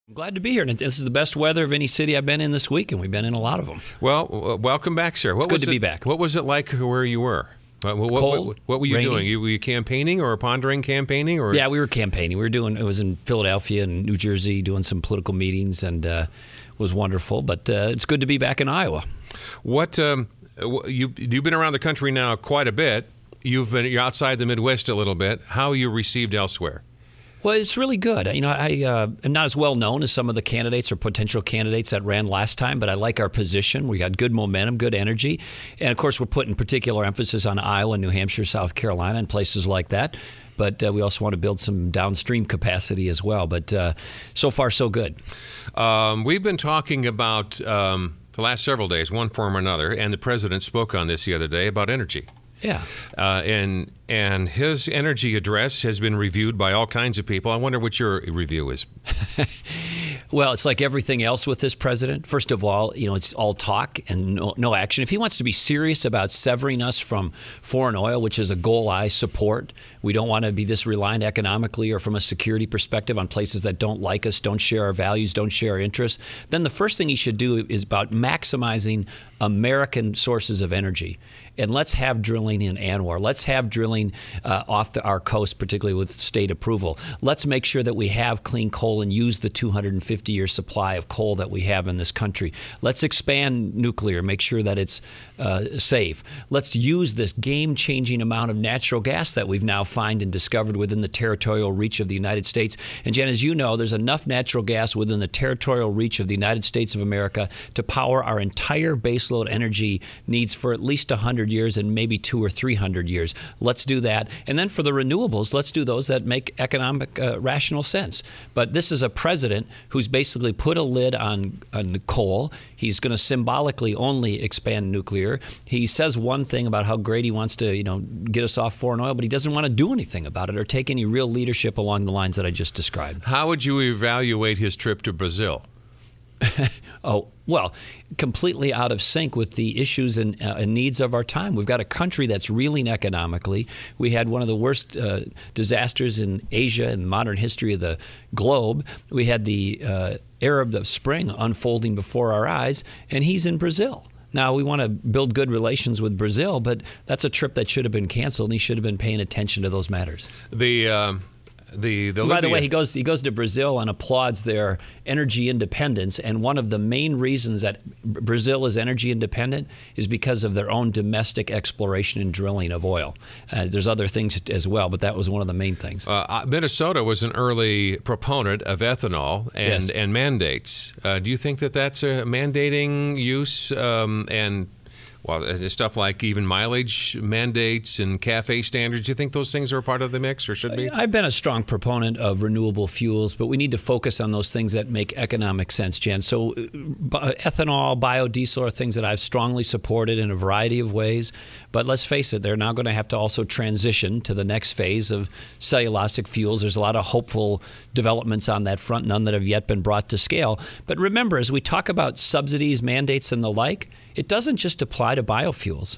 I'm glad to be here. And this is the best weather of any city I've been in this week, and we've been in a lot of them. Well, welcome back, sir. It's good to be back. What was it like where you were? Cold, what were you rainy. doing? Were you campaigning or pondering campaigning? Or? Yeah, we were campaigning. It was in Philadelphia and New Jersey doing some political meetings, and it was wonderful. But it's good to be back in Iowa. You've been around the country now quite a bit. You're outside the Midwest a little bit. How are you received elsewhere? Well, it's really good. I am not as well known as some of the candidates or potential candidates that ran last time, but I like our position. We got good momentum, good energy. And, of course, we're putting particular emphasis on Iowa, New Hampshire, South Carolina, and places like that. But we also want to build some downstream capacity as well. But so far, so good. We've been talking about the last several days, one form or another, and the president spoke on this the other day about energy. Yeah. And his energy address has been reviewed by all kinds of people. I wonder what your review is. Well, it's like everything else with this president. First of all, it's all talk and no action. If he wants to be serious about severing us from foreign oil, which is a goal I support, we don't want to be this reliant economically or from a security perspective on places that don't like us, don't share our values, don't share our interests, then the first thing he should do is about maximizing American sources of energy. And let's have drilling in Anwar. Let's have drilling off our coast, particularly with state approval. Let's make sure that we have clean coal and use the 250-year supply of coal that we have in this country. Let's expand nuclear, make sure that it's safe. Let's use this game-changing amount of natural gas that we've now found and discovered within the territorial reach of the United States. And Jen, as you know, there's enough natural gas within the territorial reach of the United States of America to power our entire baseload energy needs for at least 100 years and maybe 200 or 300 years. Let's do that. And then for the renewables, let's do those that make economic, rational sense. But this is a president who's basically put a lid on coal. He's going to symbolically only expand nuclear. He says one thing about how great he wants to, get us off foreign oil, but he doesn't want to do anything about it or take any real leadership along the lines that I just described. How would you evaluate his trip to Brazil? Oh, well, completely out of sync with the issues and needs of our time. We've got a country that's reeling economically. We had one of the worst disasters in Asia in modern history of the globe. We had the Arab Spring unfolding before our eyes, and he's in Brazil. Now, we want to build good relations with Brazil, but that's a trip that should have been canceled, and he should have been paying attention to those matters. By the way, he goes to Brazil and applauds their energy independence. And one of the main reasons that Brazil is energy independent is because of their own domestic exploration and drilling of oil. There's other things as well, but that was one of the main things. Minnesota was an early proponent of ethanol Yes. and mandates. Do you think that that's a mandating use and stuff like even mileage mandates and CAFE standards, do you think those things are a part of the mix or should be? I've been a strong proponent of renewable fuels, but we need to focus on those things that make economic sense, Jen. So ethanol, biodiesel are things that I've strongly supported in a variety of ways. But let's face it, they're now going to have to also transition to the next phase of cellulosic fuels. There's a lot of hopeful developments on that front, none that have yet been brought to scale. But remember, as we talk about subsidies, mandates, and the like, it doesn't just apply to biofuels.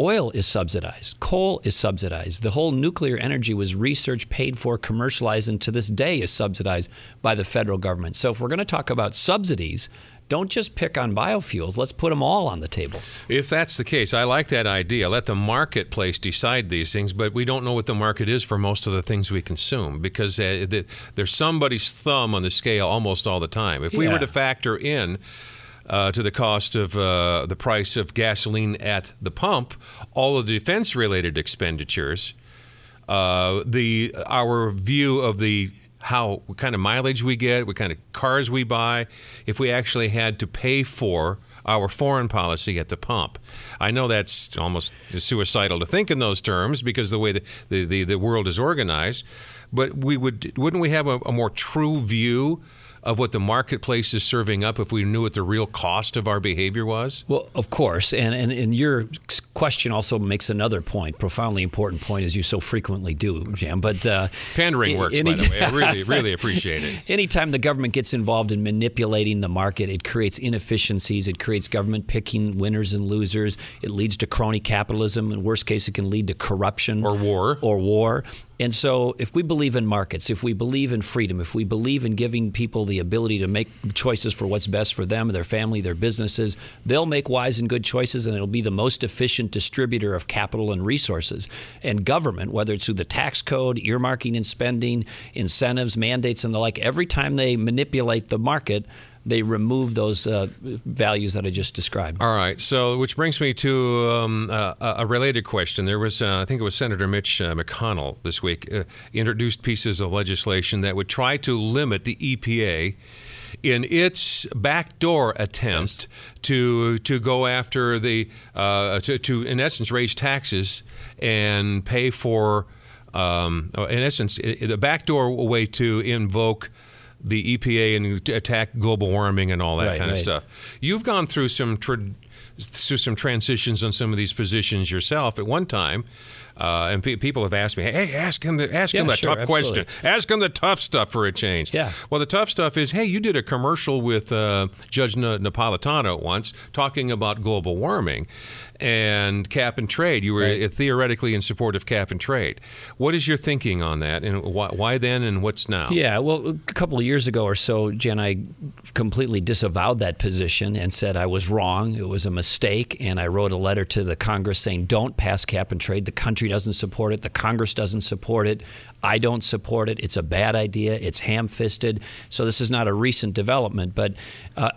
Oil is subsidized. Coal is subsidized. The whole nuclear energy was researched, paid for, commercialized, and to this day is subsidized by the federal government. So if we're going to talk about subsidies, don't just pick on biofuels. Let's put them all on the table. If that's the case, I like that idea. Let the marketplace decide these things, but we don't know what the market is for most of the things we consume because there's somebody's thumb on the scale almost all the time. If we were to factor in to the cost of the price of gasoline at the pump, all of the defense-related expenditures, our view of what kind of mileage we get, what kind of cars we buy, if we actually had to pay for our foreign policy at the pump. I know that's almost suicidal to think in those terms because the way the world is organized, but wouldn't we have a more true view of what the marketplace is serving up if we knew what the real cost of our behavior was? Well, of course. And your question also makes another point, profoundly important point, as you so frequently do, Jam. But pandering works, by the way. I really appreciate it. Anytime the government gets involved in manipulating the market, it creates inefficiencies. It creates government picking winners and losers. It leads to crony capitalism. In worst case, it can lead to corruption. Or war. And so if we believe in markets, if we believe in freedom, if we believe in giving people the the ability to make choices for what's best for them, their family, their businesses. They'll make wise and good choices, and it'll be the most efficient distributor of capital and resources. And government, whether it's through the tax code, earmarking and spending, incentives, mandates, and the like, every time they manipulate the market, they remove those values that I just described. All right. So, which brings me to a related question. There was, I think it was Senator Mitch McConnell this week, introduced pieces of legislation that would try to limit the EPA in its backdoor attempt to go after to in essence raise taxes and pay for in essence the backdoor way to invoke the EPA and attack global warming and all that kind of stuff. You've gone through some transitions on some of these positions yourself at one time. And people have asked me, hey, ask him the tough question. Ask him the tough stuff for a change. Yeah. Well, the tough stuff is, hey, you did a commercial with Judge Napolitano once talking about global warming and cap and trade. You were theoretically in support of cap and trade. What is your thinking on that, and why then, and what's now? Yeah, well, a couple of years ago or so, Jen, I completely disavowed that position and said I was wrong. It was a mistake, and I wrote a letter to the Congress saying, don't pass cap and trade. The country doesn't support it. The Congress doesn't support it. I don't support it. It's a bad idea. It's ham-fisted. So this is not a recent development, but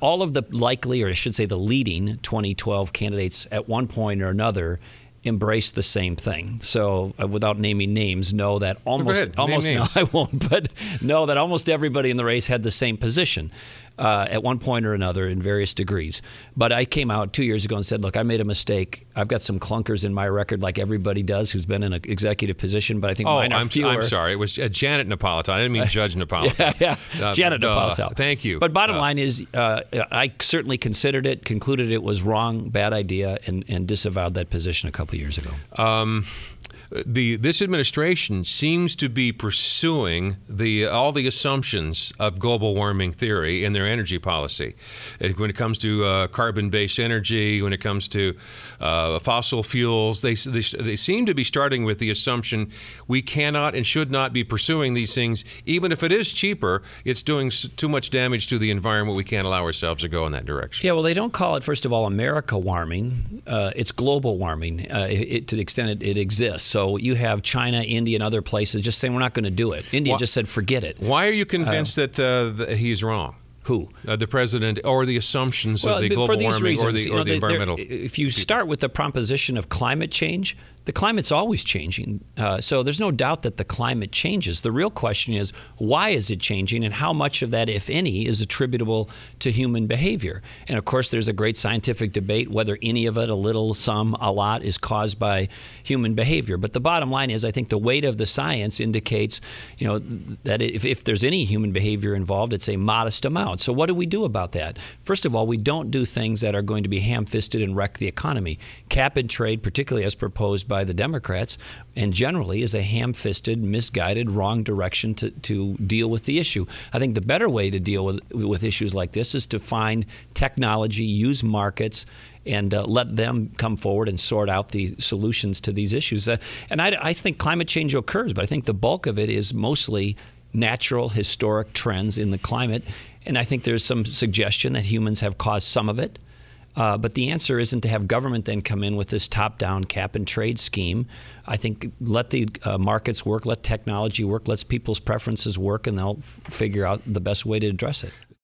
all of the likely, or I should say the leading 2012 candidates at one point or another embrace the same thing. So without naming names, know that almost no, I won't, but know that almost everybody in the race had the same position at one point or another in various degrees. But I came out 2 years ago and said, look, I made a mistake. I've got some clunkers in my record like everybody does who's been in an executive position, but I think mine are fewer. I'm sorry. It was Janet Napolitano. I didn't mean Judge Napolitano. Janet Napolitano. Thank you. But bottom line is I certainly considered it, concluded it was wrong, bad idea, and disavowed that position a couple years ago. This administration seems to be pursuing all the assumptions of global warming theory in their energy policy. When it comes to carbon-based energy, when it comes to fossil fuels, they seem to be starting with the assumption we cannot and should not be pursuing these things. Even if it is cheaper, it's doing too much damage to the environment. We can't allow ourselves to go in that direction. Yeah, well, they don't call it, first of all, America warming. It's global warming to the extent it exists. So you have China, India, and other places just saying we're not going to do it. India just said forget it. Why are you convinced that he's wrong? Who? The president, or the assumptions of the global warming reasons, or the environmental? If you start with the proposition of climate change, the climate's always changing. So there's no doubt that the climate changes. The real question is, why is it changing, and how much of that, if any, is attributable to human behavior? And of course, there's a great scientific debate whether any of it, a little, some, a lot, is caused by human behavior. But the bottom line is, I think the weight of the science indicates, that if there's any human behavior involved, it's a modest amount. So what do we do about that? First of all, we don't do things that are going to be ham-fisted and wreck the economy. Cap and trade, particularly as proposed by the Democrats, and generally is a ham-fisted, misguided, wrong direction to deal with the issue. I think the better way to deal with issues like this is to find technology, use markets, and let them come forward and sort out the solutions to these issues. And I think climate change occurs, but I think the bulk of it is mostly natural, historic trends in the climate. And I think there's some suggestion that humans have caused some of it. But the answer isn't to have government then come in with this top-down cap-and-trade scheme. I think let the markets work, let technology work, let people's preferences work, and they'll figure out the best way to address it.